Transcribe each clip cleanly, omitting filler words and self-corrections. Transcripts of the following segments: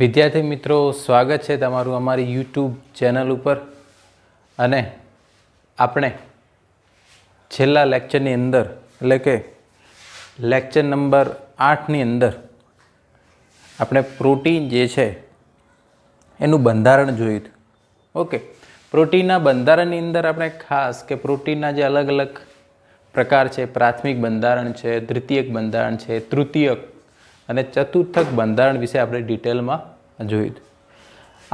વિદ્યાર્થી મિત્રો, સ્વાગત છે તમારું અમારી યુટ્યુબ ચેનલ ઉપર. અને આપણે છેલ્લા લેક્ચરની અંદર એટલે કે લેક્ચર નંબર 8ની અંદર આપણે પ્રોટીન જે છે એનું બંધારણ જોયું હતું. ઓકે, પ્રોટીનના બંધારણની અંદર આપણે ખાસ કે પ્રોટીનના જે અલગ અલગ પ્રકાર છે, પ્રાથમિક બંધારણ છે, દ્વિતીયક બંધારણ છે, તૃતીયક અને ચતુર્થક બંધારણ વિશે આપણે ડિટેલમાં જોયું હતું.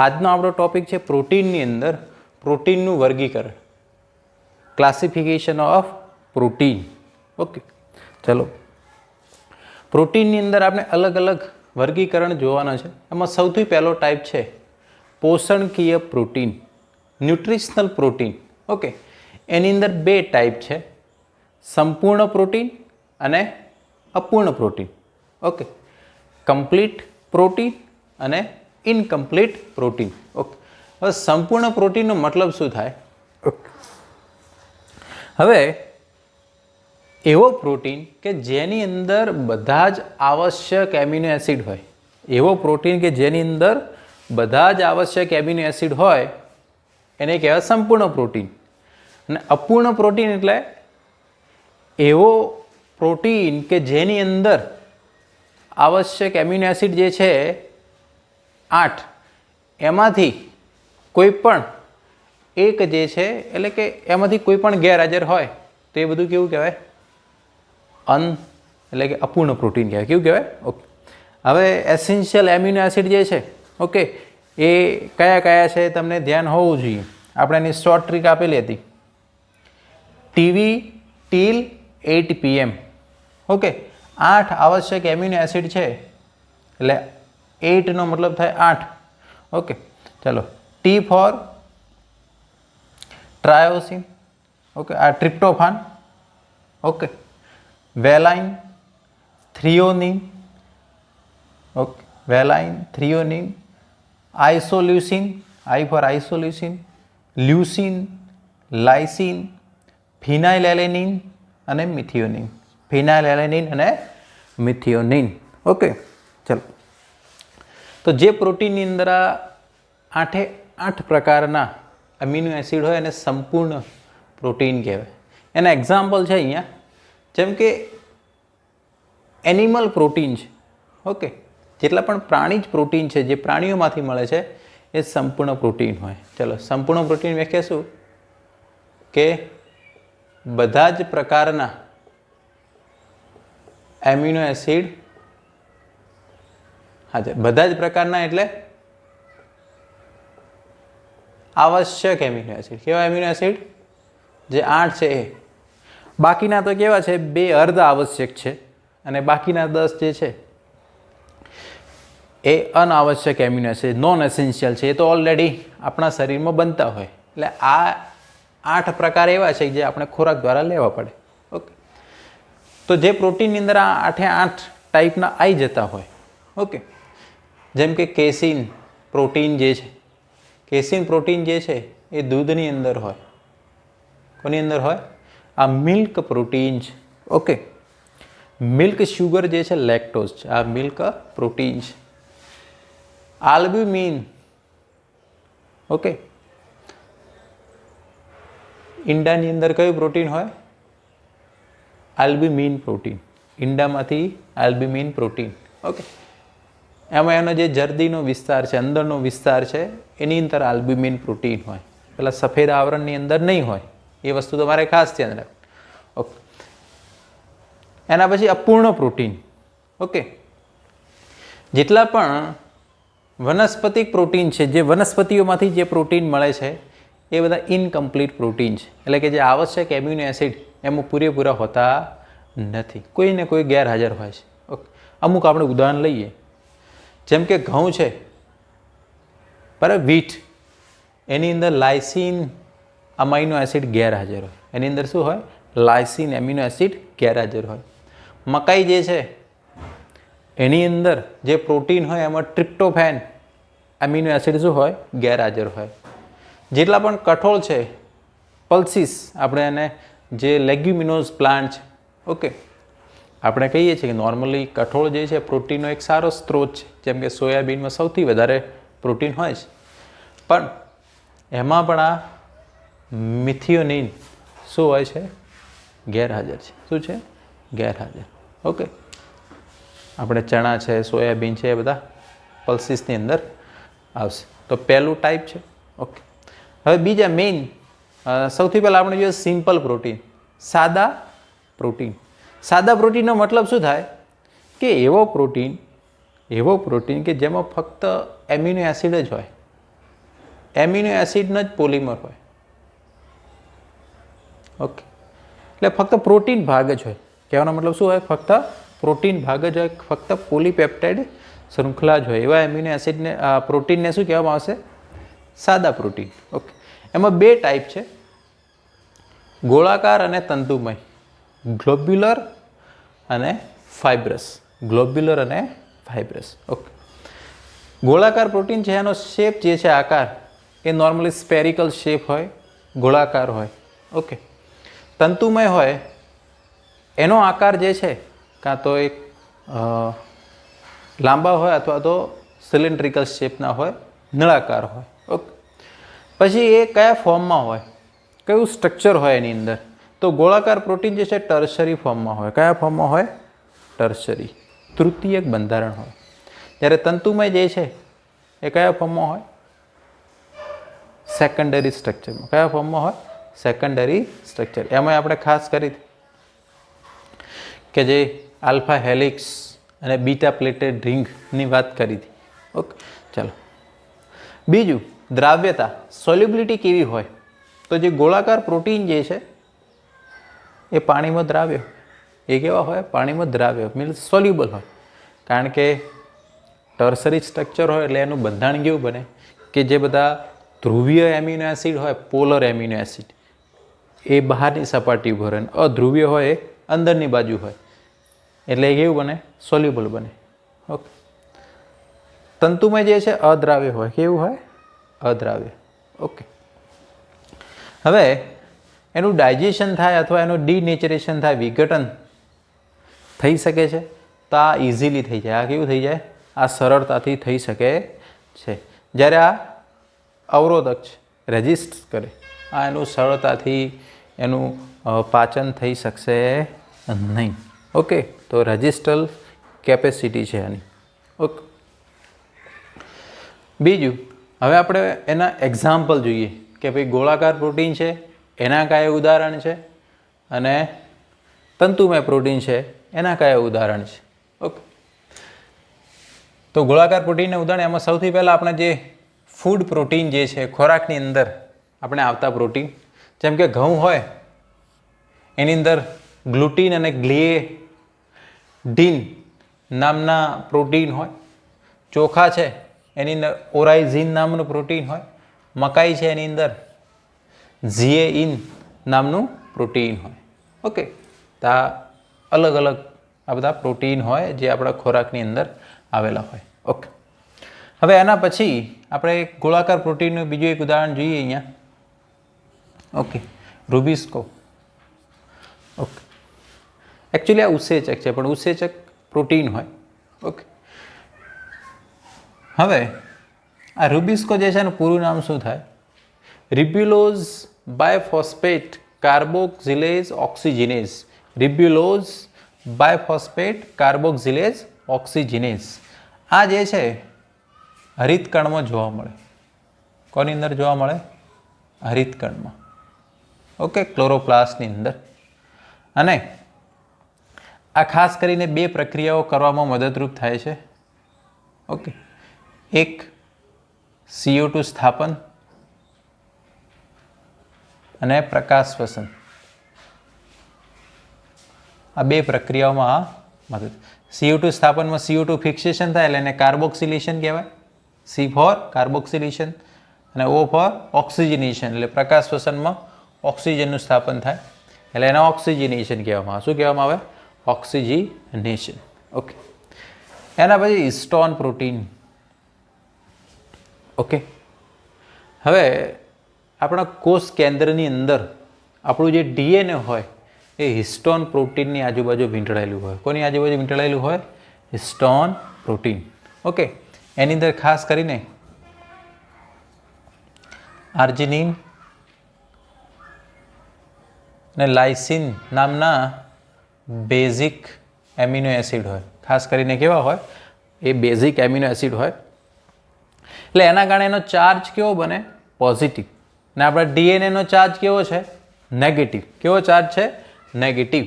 આજનો આપણો ટોપિક છે પ્રોટીનની અંદર પ્રોટીનનું વર્ગીકરણ, ક્લાસિફિકેશન ઓફ પ્રોટીન. ઓકે, ચલો પ્રોટીનની અંદર આપણે અલગ અલગ વર્ગીકરણ જોવાના છે. એમાં સૌથી પહેલો ટાઈપ છે પોષણકીય પ્રોટીન, ન્યુટ્રિશનલ પ્રોટીન. ઓકે, એની અંદર બે ટાઈપ છે, સંપૂર્ણ પ્રોટીન અને અપૂર્ણ પ્રોટીન. ઓકે, કમ્પ્લીટ પ્રોટીન અને ઇનકમ્પ્લીટ પ્રોટીન. ઓકે, હવે સંપૂર્ણ પ્રોટીનનો મતલબ શું થાય? હવે એવો પ્રોટીન કે જેની અંદર બધા જ આવશ્યક એમિનો એસિડ હોય, એવો પ્રોટીન કે જેની અંદર બધા જ આવશ્યક એમિનો એસિડ હોય એને કહેવાય સંપૂર્ણ પ્રોટીન. અને અપૂર્ણ પ્રોટીન એટલે એવો પ્રોટીન કે જેની અંદર આવશ્યક એમિનો એસિડ જે છે 8, એમાંથી કોઈ પણ એક જે છે એટલે કે એમાંથી કોઈ પણ ગેરહાજર હોય તો એ બધું કેવું કહેવાય? એટલે કે અપૂર્ણ પ્રોટીન કહેવાય. કેવું કહેવાય? ઓકે, હવે એસેન્શિયલ એમિનો એસિડ જે છે, ઓકે, એ કયા કયા છે તમને ધ્યાન હોવું જોઈએ. આપણે એની શોર્ટ ટ્રીક આપેલી હતી, ટીવી ટીલ 8 PM. ઓકે, 8 આવશ્યક એમિનો એસિડ છે એટલે 8નો મતલબ થાય 8. ઓકે, ચલો ટી ફોર ટ્રાયોસિન. ઓકે, આ ટ્રિપ્ટોફાન. ઓકે, વેલાઇન, થ્રિયોનિન. ઓકે, વેલાઇન, થ્રિયોનિન, આઇસોલ્યુસિન, આઈ ફોર આઇસોલ્યુસિન, લ્યુસિન, લાઇસિન, ફિનાઇલએલેનિન અને મિથિયોનિન. ફિનાઇલએલેનિન અને મિથિયોનિન. ઓકે, ચલો તો જે પ્રોટીનની અંદર આ 8 પ્રકારના એમિનો એસિડ હોય એને સંપૂર્ણ પ્રોટીન કહેવાય. એના એક્ઝામ્પલ છે અહીંયા, જેમ કે એનિમલ પ્રોટીન છે. ઓકે, જેટલા પણ પ્રાણી જ પ્રોટીન છે જે પ્રાણીઓમાંથી મળે છે એ સંપૂર્ણ પ્રોટીન હોય. ચલો, સંપૂર્ણ પ્રોટીન વ્યાખ્યા શું? કે બધા જ પ્રકારના એમિનો એસિડ હાજર, બધા જ પ્રકારના એટલે આવશ્યક એમિનો એસિડ. કેવા એમિનો એસિડ? જે 8 છે એ. બાકીના તો કેવા છે? 2 અર્ધ આવશ્યક છે અને બાકીના 10 જે છે એ અનાવશ્યક એમિનો એસિડ, નોન એસેન્શિયલ છે. એ તો ઓલરેડી આપણા શરીરમાં બનતા હોય. એટલે આ 8 પ્રકાર એવા છે જે આપણે ખોરાક દ્વારા લેવા પડે. ઓકે, તો જે પ્રોટીનની અંદર આ 8 ટાઈપના આવી જતા હોય. ઓકે, જેમ કે કેસીન પ્રોટીન જે છે, કેસીન પ્રોટીન જે છે એ દૂધની અંદર હોય. કોની અંદર હોય? આ મિલ્ક પ્રોટીન છે. ઓકે, મિલ્ક શુગર જે છે લેક્ટોઝ છે, આ મિલ્ક પ્રોટીન છે. આલ્બ્યુમિન. ઓકે, ઈંડાની અંદર કયું પ્રોટીન હોય? Albumin protein. ઈંડામાંથી આલ્બ્યુમિન પ્રોટીન. ઓકે, એમાં એનો જે જરદીનો વિસ્તાર છે, અંદરનો વિસ્તાર છે, એની અંદર આલ્બ્યુમિન પ્રોટીન હોય. પેલા સફેદ આવરણની અંદર નહીં હોય. એ વસ્તુ તમારે ખાસ ધ્યાન રાખવું. ઓકે, એના પછી અપૂર્ણ પ્રોટીન. ઓકે, જેટલા પણ વનસ્પતિક પ્રોટીન છે, જે વનસ્પતિઓમાંથી જે પ્રોટીન મળે છે એ બધા ઇનકમ્પ્લીટ પ્રોટીન છે. એટલે કે જે આવશ્યક એમિનો એસિડ એમાં પૂરેપૂરા હોતા નથી, કોઈને કોઈ ગેરહાજર હોય છે. ઓકે, અમુક આપણે ઉદાહરણ લઈએ, જેમ કે ઘઉં છે, બરાબર, વીટ, એની અંદર લાઇસિન અમાઇનો એસિડ ગેરહાજર હોય. એની અંદર શું હોય? લાઇસિન એમિનો એસિડ ગેરહાજર હોય. મકાઈ જે છે એની અંદર જે પ્રોટીન હોય એમાં ટ્રિપ્ટોફેન એમિનો એસિડ શું હોય? ગેરહાજર હોય. જેટલા પણ કઠોળ છે, પલ્સીસ, આપણે એને જે લેગ્યુમિનોઝ પ્લાન્ટ છે, ઓકે, આપણે કહીએ છીએ કે નોર્મલી કઠોળ જે છે પ્રોટીનનો એક સારો સ્ત્રોત છે, જેમ કે સોયાબીનમાં સૌથી વધારે પ્રોટીન હોય છે, પણ એમાં પણ આ મિથિયોનિન શું હોય છે? ગેરહાજર છે. શું છે? ગેરહાજર. ઓકે, આપણે ચણા છે, સોયાબીન છે, એ બધા પલ્સીસની અંદર આવશે. તો પહેલું ટાઈપ છે. ઓકે, હવે બીજા મેઇન, સૌથી પહેલાં આપણે જોઈએ સિમ્પલ પ્રોટીન, સાદા પ્રોટીન. સાદા પ્રોટીનનો મતલબ શું થાય? કે એવો પ્રોટીન કે જેમાં ફક્ત એમિનો એસિડ જ હોય, એમિનો એસિડનો જ પોલિમર હોય. ઓકે, એટલે ફક્ત પ્રોટીન ભાગ જ હોય. કહેવાનો મતલબ શું હોય? ફક્ત પ્રોટીન ભાગ જ હોય, ફક્ત પોલીપેપ્ટાઇડ શૃંખલા જ હોય. એવા એમિનો એસિડને પ્રોટીનને શું કહેવામાં આવશે? સાદા પ્રોટીન. ઓકે, એમાં બે ટાઈપ છે, ગોળાકાર અને તંતુમય, ગ્લોબ્યુલર અને ફાઇબ્રસ. ગ્લોબ્યુલર અને ફાઇબ્રસ. ઓકે, ગોળાકાર પ્રોટીન છે, એનો શેપ જે છે, આકાર, એ નોર્મલી સ્પેરિકલ શેપ હોય, ગોળાકાર હોય. ઓકે, તંતુમય હોય, એનો આકાર જે છે કાં તો એક લાંબા હોય અથવા તો સિલિન્ડ્રિકલ શેપના હોય, નળાકાર હોય. ઓકે, પછી એ કયા ફોર્મમાં હોય, કયું સ્ટ્રક્ચર હોય એની અંદર? તો ગોળાકાર પ્રોટીન જે છે ટર્શરી ફોર્મમાં હોય. કયા ફોર્મમાં હોય? ટર્શરી, તૃતીયક બંધારણ હોય. જ્યારે તંતુમય જે છે એ કયા ફોર્મમાં હોય? સેકન્ડરી સ્ટ્રક્ચરમાં. કયા ફોર્મમાં હોય? Secondary structure. એમાં આપણે ખાસ કરી કે જે આલ્ફા હેલિક્સ અને બીટા પ્લેટેડ રિંગની વાત કરી હતી. ઓકે, ચાલો બીજું, દ્રાવ્યતા, સોલ્યુબિલિટી કેવી હોય? તો જે ગોળાકાર પ્રોટીન જે છે એ પાણીમાં દ્રાવ્ય. એ કેવા હોય? પાણીમાં દ્રાવ્ય, મીન્સ સોલ્યુબલ હોય. કારણ કે ટર્સરી સ્ટ્રક્ચર હોય એટલે એનું બંધારણ કેવું બને કે જે બધા ધ્રુવીય એમિનો એસિડ હોય, પોલર એમિનો એસિડ, એ બહારની સપાટી ઉપર હોય, અધ્રુવીય હોય એ અંદરની બાજુ હોય, એટલે એ કેવું બને? સોલ્યુબલ બને. ઓકે, તંતુમય જે છે અદ્રાવ્ય હોય. કેવું હોય? અદ્રાવ્ય. ઓકે, હવે એનું ડાયજેશન થાય અથવા એનું ડિનેચરેશન થાય, વિઘટન થઈ શકે છે. તો આ ઇઝીલી થઈ જાય. આ કેવું થઈ જાય? આ સરળતાથી થઈ શકે છે. જ્યારે આ અવરોધક છે, રેઝિસ્ટ કરે, આ એનું સરળતાથી એનું પાચન થઈ શકશે નહીં. ઓકે, તો રેઝિસ્ટલ કેપેસિટી છે એની. ઓકે, બીજું, હવે આપણે એના એક્ઝામ્પલ જોઈએ કે ભાઈ ગોળાકાર પ્રોટીન છે, એના કયા ઉદાહરણ છે, અને તંતુમય પ્રોટીન છે, એના કયા ઉદાહરણ છે. ઓકે, તો ગોળાકાર પ્રોટીનના ઉદાહરણ, એમાં સૌથી પહેલાં આપણે જે ફૂડ પ્રોટીન જે છે, ખોરાકની અંદર આપણે આવતા પ્રોટીન, જેમ કે ઘઉં હોય એની અંદર ગ્લુટીન અને ગ્લિએડિન નામના પ્રોટીન હોય. ચોખા છે એની અંદર ઓરાઇઝિન નામનું પ્રોટીન હોય. મકાઈ છે એની અંદર ઝિએઇન નામનું પ્રોટીન હોય. ઓકે, તો આ અલગ અલગ આ બધા પ્રોટીન હોય જે આપણા ખોરાકની અંદર આવેલા હોય. ઓકે, હવે એના પછી આપણે ગોળાકાર પ્રોટીનનું બીજું એક ઉદાહરણ જોઈએ અહીંયા. ઓકે, રૂબિસ્કો. ઓકે, એકચ્યુઅલી આ ઉત્સેચક છે, પણ ઉત્સેચક પ્રોટીન હોય. ઓકે, હવે આ રૂબિસ્કો જે છે એનું પૂરું નામ શું થાય? Ribulose biphosphate કાર્બોક્સિલેઝ ઓક્સિજિનેઝ. Ribulose biphosphate કાર્બોક્સિલેઝ ઓક્સિજિનેઝ. આ જે છે હરિતકણમાં જોવા મળે. કોની અંદર જોવા મળે? હરિતકણમાં. ઓકે, ક્લોરોપ્લાસ્ટની અંદર. અને આ ખાસ કરીને બે પ્રક્રિયાઓ કરવામાં મદદરૂપ થાય છે. ઓકે, એક CO2 સ્થાપન અને પ્રકાશ શ્વસન. આ બે પ્રક્રિયાઓમાં મદદ. CO2 સ્થાપનમાં CO2 ફિક્સેશન થાય એટલે એને કાર્બોક્સિલેશન કહેવાય. C ફોર કાર્બોક્સિલેશન અને O ફોર ઓક્સિજનેશન, એટલે પ્રકાશ શ્વસનમાં ઓક્સિજનનું સ્થાપન થાય એટલે એને ઓક્સિજનેશન કહેવામાં આવે. શું કહેવામાં આવે? ઓક્સિજનેશન. ઓકે, એના પછી હિસ્ટોન પ્રોટીન. ઓકે, હવે આપણા કોષ કેન્દ્રની અંદર આપણું જે DNA હોય એ હિસ્ટોન પ્રોટીનની આજુબાજુ વીંટળાયેલું હોય. કોની આજુબાજુ વીંટળાયેલું હોય? Histone protein. ઓકે, એની અંદર ખાસ કરીને આર્જિનિન અને લાઇસિન નામના બેઝિક એમિનો એસિડ હોય. ખાસ કરીને કેવા હોય? એ બેઝિક એમિનો એસિડ હોય. એટલે એના કારણે એનો ચાર્જ કેવો બને? પોઝિટિવ. ને આપણા ડીએનએનો ચાર્જ કેવો છે? નેગેટિવ. કેવો ચાર્જ છે? નેગેટિવ.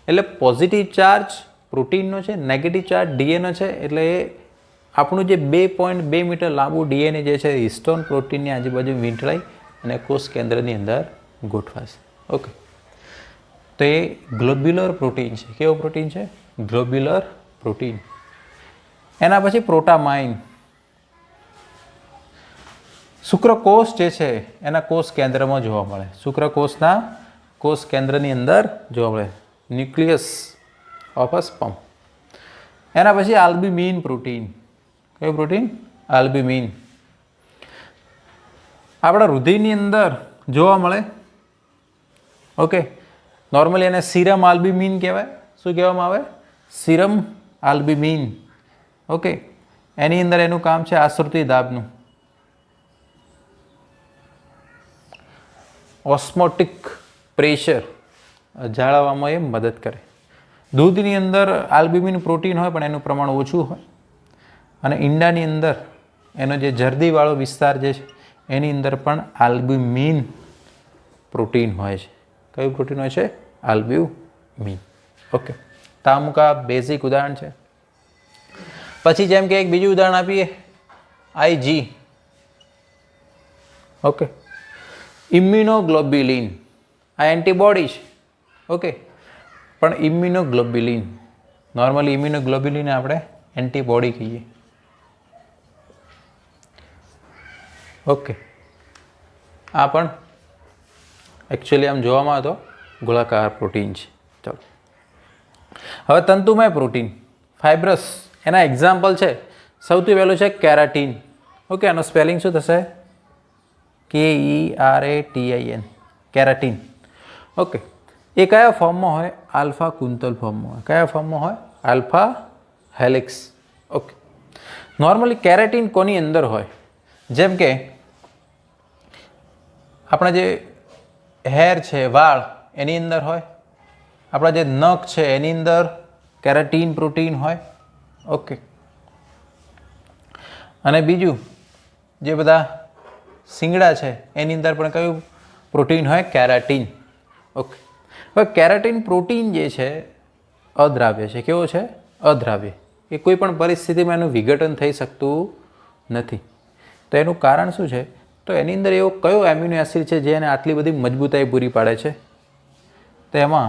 એટલે પોઝિટિવ ચાર્જ પ્રોટીનનો છે, નેગેટિવ ચાર્જ ડીએનએ છે. એટલે એ આપણું જે 2.2 મીટર લાંબુ ડીએનએ જે છે હિસ્ટોન પ્રોટીનની આજુબાજુ વીંટળાઈ અને કોષ કેન્દ્રની અંદર ગોઠવાશે. ઓકે, તો એ ગ્લોબ્યુલર પ્રોટીન છે. કેવો પ્રોટીન છે? Globular protein. એના પછી પ્રોટામાઇન. શુક્રકોષ જે છે એના કોષ કેન્દ્રમાં જોવા મળે. શુક્રકોષના કોષ કેન્દ્રની અંદર જોવા મળે. Nucleus of a sperm. એના પછી આલ્બ્યુમિન પ્રોટીન. કયું પ્રોટીન? આલ્બ્યુમિન. આપણા રુધિરની અંદર જોવા મળે. ઓકે, નોર્મલી એને સીરમ આલ્બ્યુમિન કહેવાય. શું કહેવામાં આવે? Serum albumin. ઓકે, એની અંદર એનું કામ છે આશ્રુતિ દાબનું. ઓસ્મોટિક પ્રેશર જાળવવામાં એ મદદ કરે. દૂધની અંદર આલ્બ્યુમિન પ્રોટીન હોય પણ એનું પ્રમાણ ઓછું હોય. અને ઈંડાની અંદર એનો જે જરદીવાળો વિસ્તાર જે છે એની અંદર પણ આલ્બ્યુમિન પ્રોટીન હોય છે. કયું પ્રોટીન હોય છે? આલ્બ્યુમિન. ઓકે, તો અમુક આ બેઝિક ઉદાહરણ છે. પછી જેમ કે એક બીજું ઉદાહરણ આપીએ, આઈજી. Okay, immunoglobulin. આ એન્ટીબોડી છે. ઓકે, પણ ઇમ્યુનોગ્લોબ્યુલિન, નોર્મલી ઇમ્યુનોગ્લોબ્યુલિન આપણે એન્ટીબોડી કહીએ. ઓકે, આ પણ એકચ્યુઅલી આમ જોવામાં આવે તો ગોળાકાર પ્રોટીન છે. ચાલો, હવે તંતુમય પ્રોટીન, ફાઇબ્રસ. એના એક્ઝામ્પલ છે, સૌથી પહેલું છે કેરાટીન. ઓકે, એનો સ્પેલિંગ શું થશે? KERATIN. કેરાટીન. ઓકે, એ કયા ફોર્મમાં હોય? આલ્ફા કુંતલ ફોર્મમાં હોય. કયા ફોર્મમાં હોય? Alpha helix. Okay, normally keratin કોની અંદર હોય? જેમ કે આપણા જે હેર છે, વાળ, એની અંદર હોય. આપણા જે નખ છે એની અંદર કેરાટીન પ્રોટીન હોય. ઓકે, અને બીજું જે બધા શિંગડા છે એની અંદર પણ કયું પ્રોટીન હોય? કેરાટીન. ઓકે, હવે કેરાટીન પ્રોટીન જે છે અદ્રાવ્ય છે. કેવો છે? અદ્રાવ્ય. એ કોઈ પણ પરિસ્થિતિમાં એનું વિઘટન થઈ શકતું નથી. તો એનું કારણ શું છે? તો એની અંદર એવો કયો એમિનો એસિડ છે જે એને આટલી બધી મજબૂતાઈ પૂરી પાડે છે? તો એમાં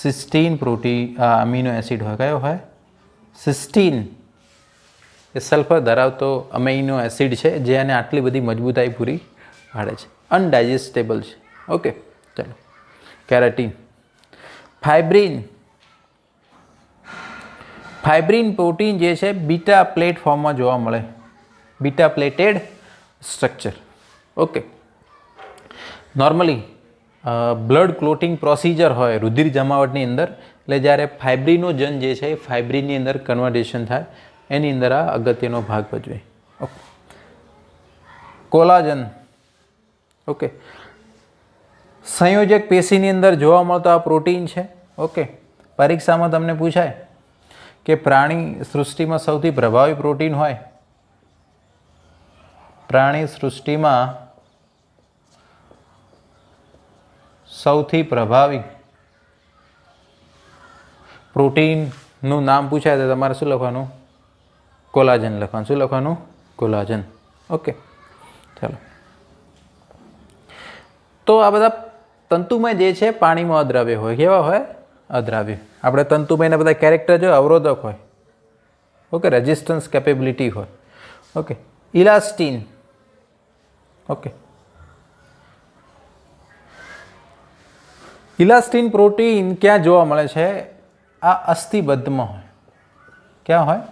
સિસ્ટીન પ્રોટીન અમીનો એસિડ હોય. કયો હોય? સિસ્ટીન. એ સલ્ફર ધરાવતો અમીનો એસિડ છે જે એને આટલી બધી મજબૂતાઈ પૂરી પાડે છે. અનડાયજેસ્ટેબલ છે. ઓકે, ચાલો. કેરાટીન. ફાઇબ્રિન. ફાઇબ્રિન પ્રોટીન જે છે બીટા પ્લેટફોર્મમાં જોવા મળે. Beta plated structure. Okay, normally blood clotting procedure હોય રુધિર જમાવટની અંદર. એટલે જ્યારે ફાઇબ્રિનોજન જે છે એ ફાઇબ્રિનની અંદર કન્વર્ટેશન થાય, એની અંદર આ અગત્યનો ભાગ ભજવે. Okay, collagen. ઓકે, સંયોજક પેશીની અંદર જોવા મળતો આ પ્રોટીન છે. ઓકે, પરીક્ષામાં તમને પૂછાય કે પ્રાણી સૃષ્ટિમાં સૌથી પ્રભાવી પ્રોટીન હોય. પ્રાણી સૃષ્ટિમાં સૌથી પ્રભાવી પ્રોટીનનું નામ પૂછાય તો તમારે શું લખવાનું? કોલાજન લખવાનું. શું લખવાનું? કોલાજન. ઓકે, ચાલો. તો આ બધા તંતુમય જે છે પાણીમાં અદ્રાવ્ય હોય. કેવા હોય? અદ્રાવ્ય. આપણે તંતુમયના બધા કેરેક્ટર જો અવરોધક હોય. ઓકે, રેઝિસ્ટન્સ કેપેબિલિટી હોય. ઓકે, ઇલાસ્ટીન. ઓકે, ઇલાસ્ટીન પ્રોટીન ક્યાં જોવા મળે છે? આ અસ્થિબદ્ધમાં હોય. ક્યાં હોય?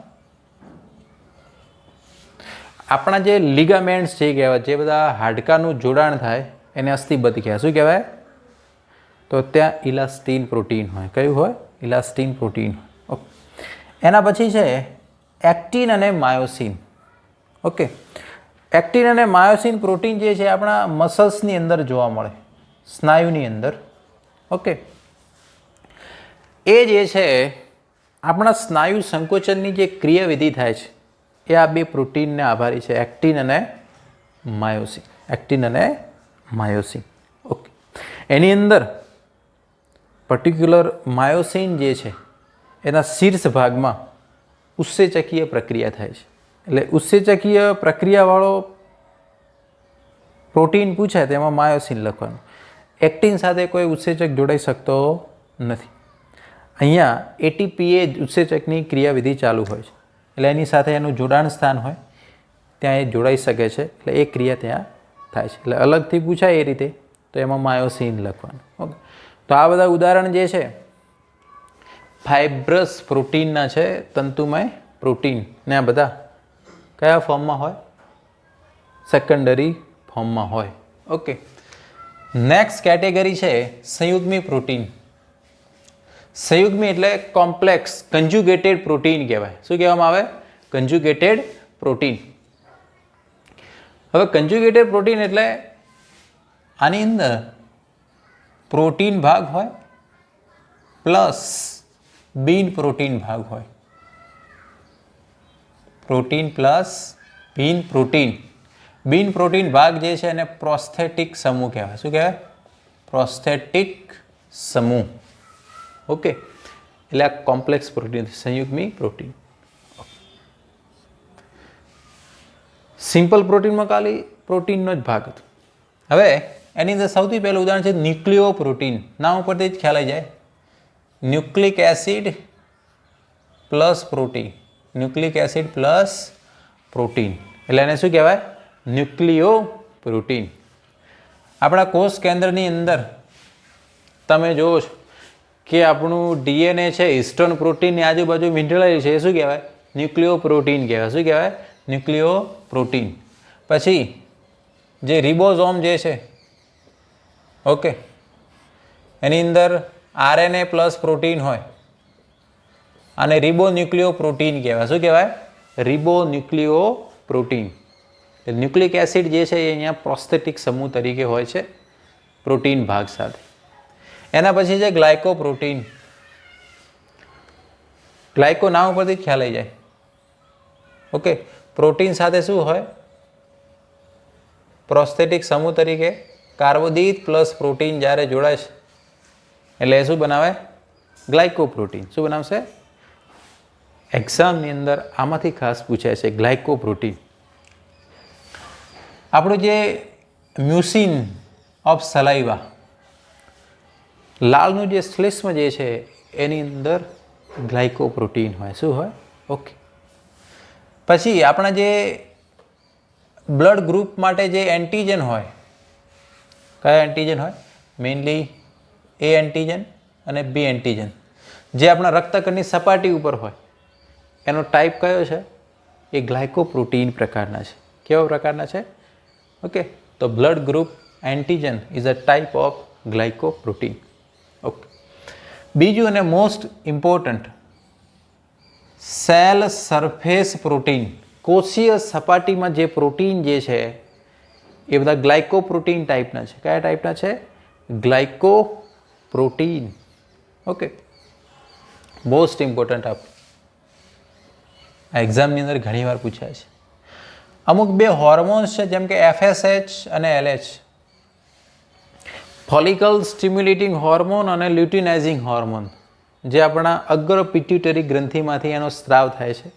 આપણા જે લિગામેન્ટ્સ છે કહેવાય, જે બધા હાડકાનું જોડાણ થાય એને અસ્થિબદ્ધ કહેવાય. શું કહેવાય? તો ત્યાં ઇલાસ્ટીન પ્રોટીન હોય. કયું હોય? ઇલાસ્ટીન પ્રોટીન હોય. ઓકે. એના પછી છે એક્ટિન અને માયોસિન. ઓકે. એક્ટિન અને માયોસિન પ્રોટીન જે છે આપણા મસલ્સની અંદર જોવા મળે, સ્નાયુની અંદર. ઓકે. એ જે છે આપણા સ્નાયુ સંકોચનની જે ક્રિયાવિધિ થાય છે એ આ બે પ્રોટીનને આભારી છે, એક્ટિન અને માયોસિન. એક્ટિન અને માયોસિન. ઓકે. એની અંદર પર્ટિક્યુલર માયોસિન જે છે એના શીર્ષ ભાગમાં ઉત્સેચકીય પ્રક્રિયા થાય છે. એટલે ઉત્સેચકીય પ્રક્રિયાવાળો પ્રોટીન પૂછાય તેમાં માયોસિન લખવાનું. એક્ટિન સાથે કોઈ ઉત્સેચક જોડાઈ શકતો નથી. અહીંયા એટીપીએ ઉત્સેચકની ક્રિયાવિધિ ચાલુ હોય છે, એટલે એની સાથે એનું જોડાણ સ્થાન હોય ત્યાં એ જોડાઈ શકે છે, એટલે એ ક્રિયા ત્યાં થાય છે. એટલે અલગથી પૂછાય એ રીતે તો એમાં માયોસિન લખવાનું. ઓકે. તો આ બધા ઉદાહરણ જે છે ફાઇબ્રસ પ્રોટીનના છે, તંતુમય પ્રોટીન ને આ બધા કયા ફોર્મમાં હોય? સેકન્ડરી ફોર્મમાં હોય. ઓકે. નેક્સ્ટ કેટેગરી છે સંયુગ્મી પ્રોટીન. સંયુગ્મી એટલે કોમ્પ્લેક્સ કન્જ્યુગેટેડ પ્રોટીન કહેવાય. શું કહેવામાં આવે? કન્જ્યુગેટેડ પ્રોટીન. હવે કન્જ્યુગેટેડ પ્રોટીન એટલે આની અંદર પ્રોટીન ભાગ હોય પ્લસ બિન પ્રોટીન ભાગ હોય. પ્રોટીન પ્લસ બિન પ્રોટીન. બિન પ્રોટીન ભાગ જે છે એને પ્રોસ્થેટિક સમૂહ કહેવાય. શું કહેવાય? પ્રોસ્થેટિક સમૂહ. ઓકે. એટલે આ કોમ્પ્લેક્સ પ્રોટીન, સંયુગ્મી પ્રોટીન. સિમ્પલ પ્રોટીનમાં ખાલી પ્રોટીનનો જ ભાગ હતો. હવે એની અંદર સૌથી પહેલું ઉદાહરણ છે ન્યુક્લિયો પ્રોટીન. નામ ઉપરથી જ ખ્યાલ આવી જાય. Nucleic acid plus protein. Nucleic acid plus protein એટલે એને શું કહેવાય? Nucleo protein. આપણા કોષ કેન્દ્રની અંદર તમે જોવો છો કે આપણું ડીએનએ છે હિસ્ટોન પ્રોટીનની આજુબાજુ વીંટળાયેલું છે, એ શું કહેવાય? ન્યુક્લિયો પ્રોટીન કહેવાય. શું કહેવાય? Nucleo protein. પછી જે રિબોઝોમ જે છે, ઓકે, એની અંદર આરએનએ પ્લસ પ્રોટીન હોય અને રિબોન્યુક્લિયો પ્રોટીન કહેવાય. શું કહેવાય? રિબોન્યુક્લિયો પ્રોટીન. ન્યુક્લિક એસિડ જે છે એ અહીંયા પ્રોસ્થેટિક સમૂહ તરીકે હોય છે પ્રોટીન ભાગ સાથે. એના પછી છે ગ્લાયકો પ્રોટીન. ગ્લાયકો નામ ઉપરથી ખ્યાલ આવી જાય. ઓકે. પ્રોટીન સાથે શું હોય? પ્રોસ્થેટિક સમૂહ તરીકે કાર્બોદિત પ્લસ પ્રોટીન જ્યારે જોડાય છે એટલે એ શું બનાવે? ગ્લાયકો પ્રોટીન. શું બનાવશે? એક્ઝામની અંદર આમાંથી ખાસ પૂછાય છે ગ્લાયકો પ્રોટીન. આપણું જે મ્યુસિન ઓફ સલાઈવા, લાળનું જે શ્લેષ્મ જે છે એની અંદર ગ્લાયકો પ્રોટીન હોય. શું હોય? ઓકે. પછી આપણા જે બ્લડ ગ્રુપ માટે જે એન્ટીજન હોય, કયા એન્ટીજન હોય? મેઇનલી એ એન્ટીજન અને બી એન્ટીજન જે આપણા રક્તકણની સપાટી ઉપર હોય એનો ટાઈપ કયો છે? એ ગ્લાયકો પ્રોટીન પ્રકારના છે. કેવા પ્રકારના છે? ઓકે. તો blood group antigen is a type of glycoprotein. Okay. બીજું અને most important cell surface protein. કોષીય સપાટીમાં જે પ્રોટીન જે છે એ બધા ગ્લાયકો પ્રોટીન ટાઈપના છે. કયા ટાઈપના છે? ગ્લાયકો પ્રોટીન. ઓકે. મોસ્ટ ઇમ્પોર્ટન્ટ આ એક્ઝામની અંદર ઘણીવાર પૂછાય છે. અમુક બે હોર્મોન્સ છે જેમ કે FSH અને LH, ફોલિકલ સ્ટિમ્યુલેટિંગ હોર્મોન અને લ્યુટિનાઇઝિંગ હોર્મોન, જે આપણા અગ્ર પિટ્યુટરી ગ્રંથિમાંથી એનો સ્ત્રાવ થાય છે.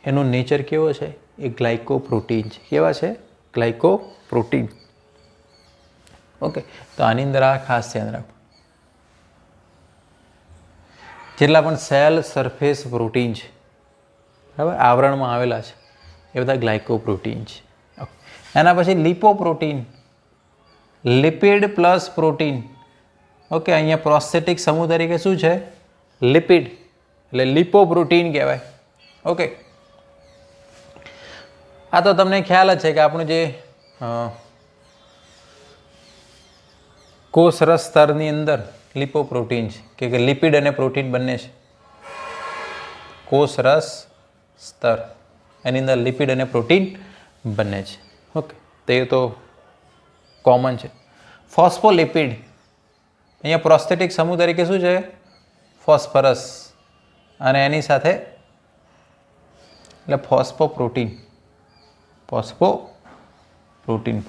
એનો નેચર કેવો છે? એ ગ્લાયકો પ્રોટીન છે. કેવા છે? ગ્લાયકો પ્રોટીન. ઓકે. તો આની અંદર આ ખાસ ધ્યાન રાખો. જેટલા પણ સેલ સરફેસ પ્રોટીન છે, બરાબર, આવરણમાં આવેલા છે, એ બધા ગ્લાયકો પ્રોટીન છે. એના પછી લિપોપ્રોટીન, લિપિડ પ્લસ પ્રોટીન. ઓકે. અહીંયા પ્રોસ્થેટિક સમૂહ તરીકે શું છે? લિપિડ એટલે લિપોપ્રોટીન કહેવાય. ઓકે. આ તો તમને ખ્યાલ જ છે કે આપણું જે કોષરસ સ્તરની અંદર લિપોપ્રોટીન છે કે લિપિડ અને પ્રોટીન બંને છે. કોષરસ સ્તર એની અંદર લિપિડ અને પ્રોટીન બંને છે. ઓકે, તે તો કોમન છે. ફોસ્ફોલિપિડ અહીંયા પ્રોસ્થેટિક સમૂહ તરીકે શું છે? ફોસ્ફરસ, અને એની સાથે એટલે ફોસ્ફોપ્રોટીન,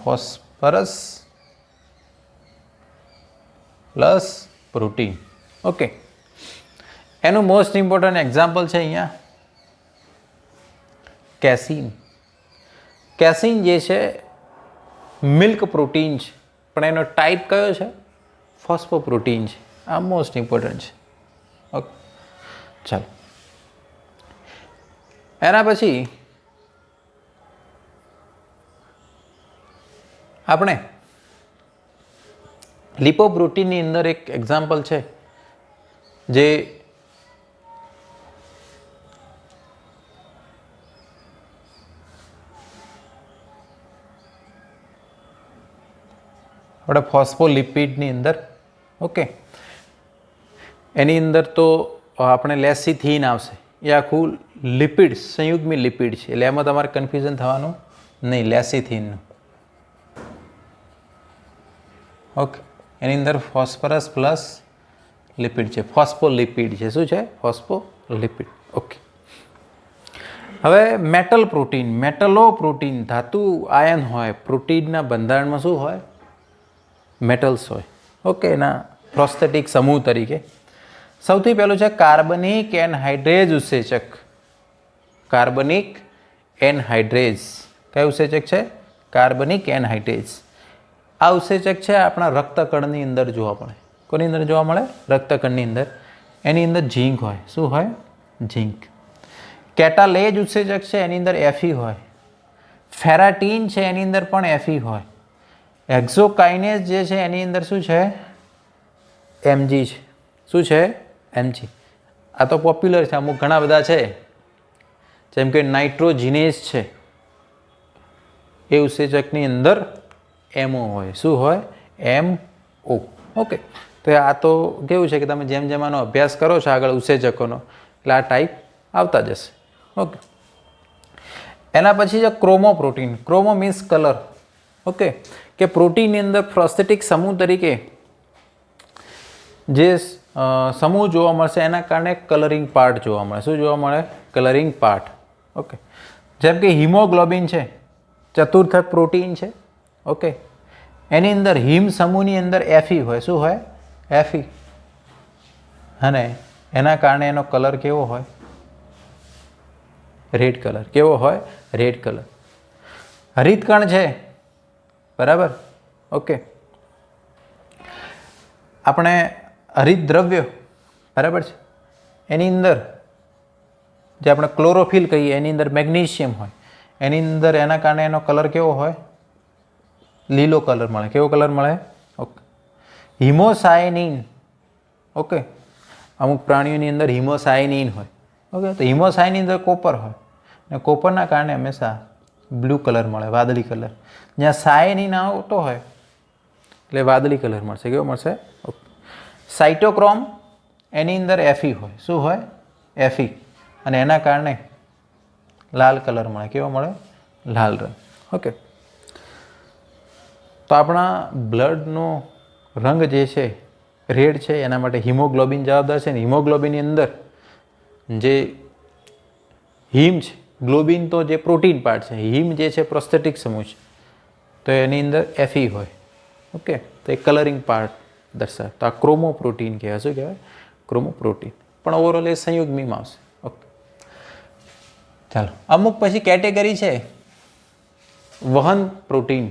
ફોસ્ફરસ પ્લસ પ્રોટીન. ઓકે, એનું મોસ્ટ ઇમ્પોર્ટન્ટ એક્ઝામ્પલ છે અહીંયા કેસીન. કેસીન જે છે મિલ્ક પ્રોટીન છે, પણ એનો ટાઈપ કયો છે? ફોસ્ફોપ્રોટીન છે. આ મોસ્ટ ઇમ્પોર્ટન્ટ છે. ઓકે, ચાલો એના પછી આપણે લિપોપ્રોટીનની અંદર એક એક્ઝામ્પલ છે જે આપણે ફોસ્ફોલિપિડની અંદર. ઓકે, એની અંદર તો આપણે લેસિથિન આવશે. એ આખું લિપિડ, સંયુગ્મી લિપિડ છે, એટલે એમાં તમારે કન્ફ્યુઝન થવાનું નહીં. લેસિથિનનું. ઓકે, એની અંદર ફોસ્ફરસ પ્લસ લિપિડ છે, ફોસ્ફોલિપિડ છે. શું છે? ફોસ્ફોલિપિડ. ઓકે, હવે મેટલ પ્રોટીન, મેટલોપ્રોટીન, ધાતુ આયન હોય. પ્રોટીનના બંધારણમાં શું હોય? મેટલ્સ હોય. ઓકે, એના પ્રોસ્થેટિક સમૂહ તરીકે સૌથી પહેલું છે કાર્બનિક એનહાઇડ્રેઝ ઉત્સેચક. કાર્બનિક એનહાઇડ્રેઝ કયું ઉત્સેચક છે? કાર્બનિક એનહાઇડ્રેઝ. આ ઉત્સેચક છે આપણા રક્તકણની અંદર જોવા મળે. કોની અંદર જોવા મળે? રક્તકણની અંદર. એની અંદર ઝીંક હોય. શું હોય? ઝીંક. કેટાલેજ ઉત્સેચક છે, એની અંદર Fe હોય. ફેરાટીન છે, એની અંદર પણ Fe હોય. એક્ઝોકાઇનેઝ જે છે એની અંદર શું છે? Mg છે. શું છે? Mg. આ તો પોપ્યુલર છે, અમુક ઘણા બધા છે, જેમ કે નાઇટ્રોજીનેઝ છે, એ ઉત્સેચકની અંદર MO હોય. શું હોય? MO. ઓકે, તો આ તો કેવું છે કે તમે જેમ જેમ આનો અભ્યાસ કરો છો આગળ ઉત્સેચકોનો, એટલે આ ટાઈપ આવતા જશે. ઓકે, એના પછી છે ક્રોમોપ્રોટીન. ક્રોમો મીન્સ કલર. ઓકે, કે પ્રોટીનની અંદર પ્રોસ્થેટિક સમૂહ તરીકે જે સમૂહ જોવા મળશે એના કારણે કલરિંગ પાર્ટ જોવા મળે. શું જોવા મળે? Colouring part. ઓકે, જેમ કે હિમોગ્લોબિન છે, ચતુર્થક પ્રોટીન છે. ઓકે, એની અંદર હિમ સમૂહની અંદર Fe હોય. શું હોય? Fe. અને એના કારણે એનો કલર કેવો હોય? Red colour. કેવો હોય? Red colour. હરિતકણ છે, બરાબર. ઓકે, આપણે હરિતદ્રવ્ય, બરાબર છે, એની અંદર જે આપણે ક્લોરોફિલ કહીએ એની અંદર મેગ્નેશિયમ હોય. એની અંદર એના કારણે એનો કલર કેવો હોય? લીલો કલર મળે. કેવો કલર મળે? ઓકે. હિમોસાયનિન. ઓકે, અમુક પ્રાણીઓની અંદર હિમોસાયનિન હોય. ઓકે, તો હિમોસાયનિન અંદર કોપર હોય, અને કોપરના કારણે હંમેશા બ્લુ કલર મળે, વાદળી કલર. જ્યાં સાયનિન આવતો હોય એટલે વાદળી કલર મળશે. કેવો મળશે? ઓકે. સાઇટોક્રોમ, એની અંદર Fe હોય. શું હોય? Fe. અને એના કારણે લાલ કલર મળે. કેવો મળે? લાલ રંગ. ઓકે, તો આપણા બ્લડનો રંગ જે છે રેડ છે, એના માટે હિમોગ્લોબિન જવાબદાર છે. ને હિમોગ્લોબિનની અંદર જે હિમ છે, ગ્લોબિન તો જે પ્રોટીન પાર્ટ છે, હિમ જે છે પ્રોસ્થેટિક સમૂહ છે, તો એની અંદર Fe હોય. ઓકે, તો એ કલરિંગ પાર્ટ દર્શાવે. તો આ ક્રોમોપ્રોટીન કહેવાય. શું કહેવાય? ક્રોમોપ્રોટીન. પણ ઓવરઓલ એ સંયુગ્મીમાં આવશે. ઓકે, ચાલો અમુક પછી કેટેગરી છે વહન પ્રોટીન,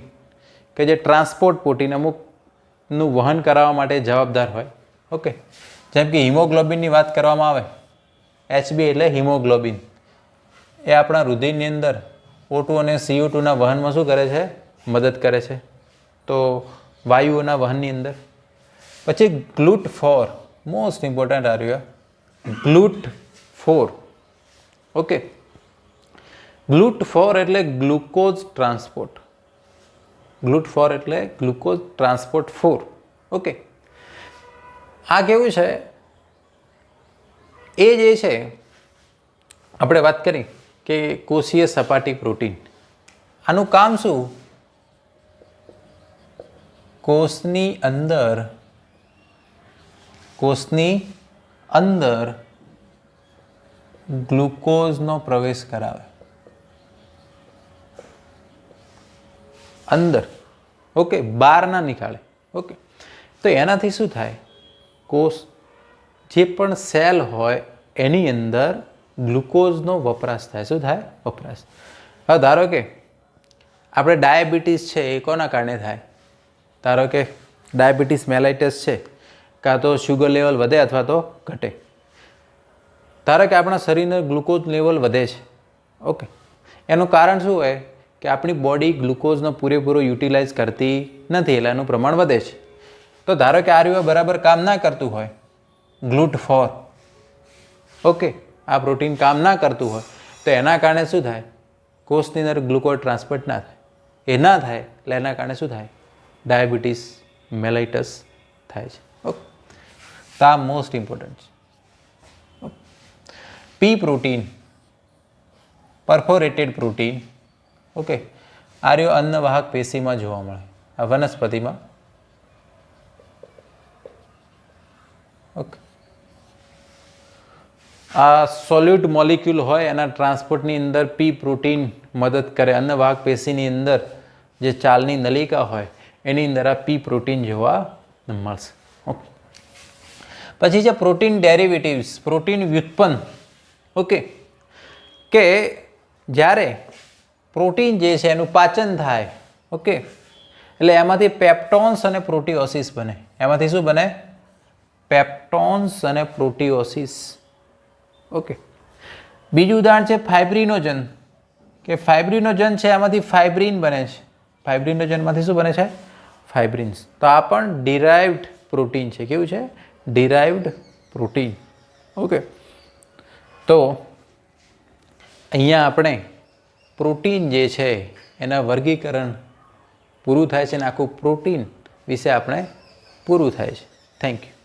કે જે ટ્રાન્સપોર્ટ પ્રોટીન અમુકનું વહન કરાવવા માટે જવાબદાર હોય. ઓકે, જેમ કે હિમોગ્લોબિનની વાત કરવામાં આવે, HB એટલે હિમોગ્લોબિન. એ આપણા રુધિરની અંદર O2 અને CO2ના વહનમાં શું કરે છે? મદદ કરે છે. તો વાયુઓના વહનની અંદર. પછી GLUT4, મોસ્ટ ઇમ્પોર્ટન્ટ આવ્યું, GLUT4. ઓકે, GLUT4 એટલે ગ્લુકોઝ ટ્રાન્સપોર્ટ. GLUT4 એટલે ગ્લુકોઝ ટ્રાન્સપોર્ટ 4. ઓકે, આ કેવું છે, એ જે છે આપણે વાત કરી કે કોષીય સપાટી પ્રોટીન, આનું કામ શું, કોષની અંદર ગ્લુકોઝનો પ્રવેશ કરાવે અંદર, ઓકે, બહાર ના નીકાળે. ઓકે, તો એનાથી શું થાય, કોષ જે પણ સેલ હોય એની અંદર ગ્લુકોઝનો વપરાશ થાય. શું થાય, વપરાશ. હવે ધારો કે આપણે ડાયાબિટીસ છે એ કોના કારણે થાય, ધારો કે ડાયાબિટીસ મેલાઇટસ છે, કાં તો શુગર લેવલ વધે અથવા તો ઘટે. ધારો કે આપણા શરીરનું ગ્લુકોઝ લેવલ વધે છે. ઓકે, એનું કારણ શું હોય કે આપણી બોડી ગ્લુકોઝનો પૂરેપૂરો યુટિલાઇઝ કરતી નથી, એટલે એનું પ્રમાણ વધે છે. તો ધારો કે આર્યુ બરાબર કામ ના કરતું હોય, GLUT4, ઓકે, આ પ્રોટીન કામ ના કરતું હોય, તો એના કારણે શું થાય, કોષની અંદર ગ્લુકોઝ ટ્રાન્સપોર્ટ ના થાય. એ ના થાય એટલે એના કારણે શું થાય, ડાયાબિટીસ મેલાઇટસ થાય છે. ઓકે, તો આ મોસ્ટ ઇમ્પોર્ટન્ટ છે. પી પ્રોટીન, પરફોરેટેડ પ્રોટીન, ઓકે, આર્યો અન્નવાહક પેશીમાં જોવા મળે, આ વનસ્પતિમાં. ઓકે, આ સોલ્યુટ મોલિક્યુલ હોય એના ટ્રાન્સપોર્ટની અંદર પી પ્રોટીન મદદ કરે. અન્નવાહક પેશીની અંદર જે ચાલની નલિકા હોય એની અંદર આ પી પ્રોટીન જોવા મળશે. ઓકે, પછી છે પ્રોટીન ડેરિવેટિવ્સ, પ્રોટીન વ્યુત્પન્ન. ઓકે, કે જ્યારે પ્રોટીન જે છે એનું પાચન થાય, ઓકે, એટલે એમાંથી પેપ્ટોન્સ અને પ્રોટીઓસિસ બને. એમાંથી શું બને, પેપ્ટોન્સ અને પ્રોટીઓસિસ. ઓકે, બીજું ઉદાહરણ છે ફાઇબ્રિનોજન, કે ફાઇબ્રિનોજન છે એમાંથી ફાઇબ્રિન બને છે. ફાઇબ્રિનોજનમાંથી શું બને છે, ફાઇબ્રિન્સ. તો આ પણ ડિરાઇવ્ડ પ્રોટીન છે. કેવું છે, ડિરાઇવ્ડ પ્રોટીન. ઓકે, તો અહીંયા આપણે પ્રોટીન જે છે એના વર્ગીકરણ પૂરું થાય છે અને આખું પ્રોટીન વિશે આપણે પૂરું થાય છે. Thank you.